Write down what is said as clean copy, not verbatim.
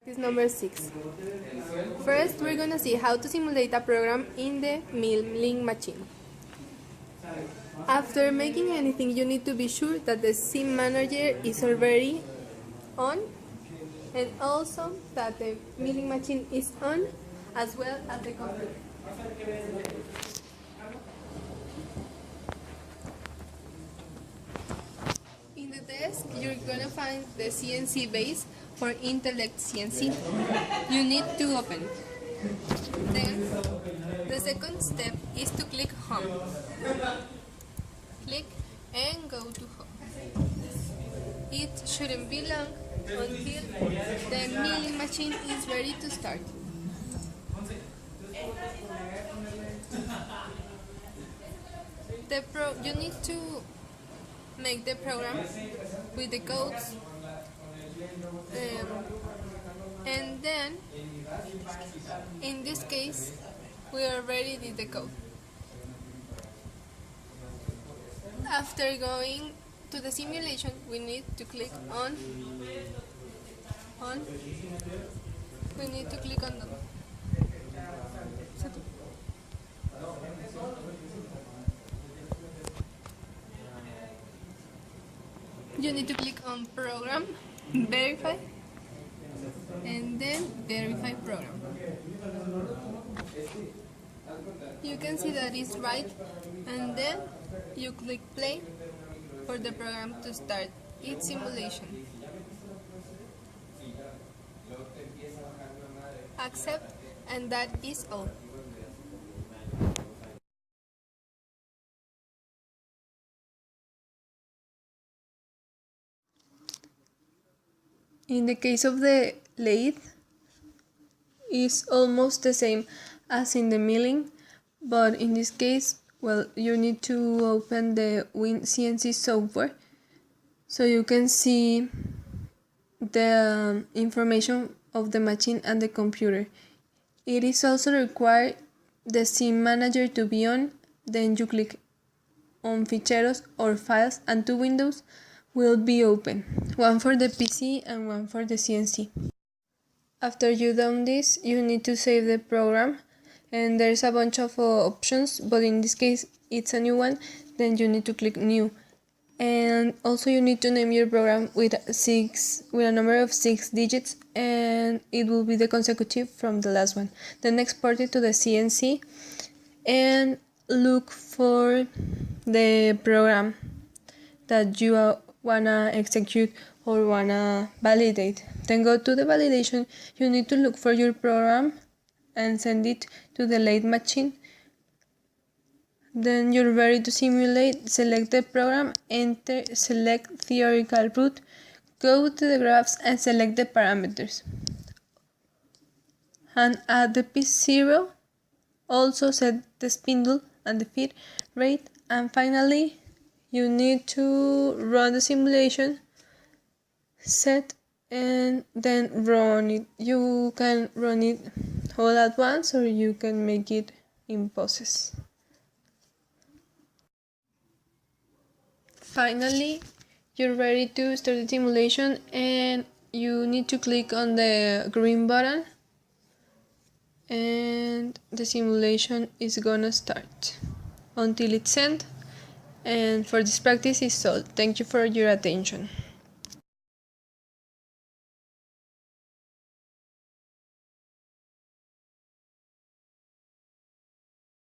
This is number 6. First, we're gonna see how to simulate a program in the milling machine. After making anything, you need to be sure that the sim manager is already on, and also that the milling machine is on, as well as the computer. In the desk, you're gonna find the CNC base for Intellect CNC. You need to open it. Then, the second step is to click Home. Click and go to Home. It shouldn't be long until the milling machine is ready to start. You need to make the program with the codes, and then in this case we already did the code. After going to the simulation, we need to click on. We need to click on them. You need to click on Program, Verify, and then Verify Program. You can see that it's right, and then you click Play for the program to start its simulation. Accept, and that is all. In the case of the lathe, it's almost the same as in the milling, but in this case, well, you need to open the CNC software so you can see the information of the machine and the computer. It is also required the sim manager to be on. Then you click on Ficheros or Files, and two windows will be open, one for the PC and one for the CNC. After you done this, you need to save the program, and there's a bunch of options, but in this case it's a new one. Then you need to click New, and also you need to name your program with a number of 6 digits, and it will be the consecutive from the last one. Then export it to the CNC and look for the program that you wanna execute or wanna validate. Then go to the validation. You need to look for your program and send it to the lathe machine. Then you're ready to simulate. Select the program, select theoretical route, go to the graphs and select the parameters. And at the P0, also set the spindle and the feed rate, and finally you need to run the simulation, set, and then run it. You can run it all at once, or you can make it in pauses. Finally, you're ready to start the simulation, and you need to click on the green button, and the simulation is gonna start until it's sent. And for this practice is all. Thank you for your attention.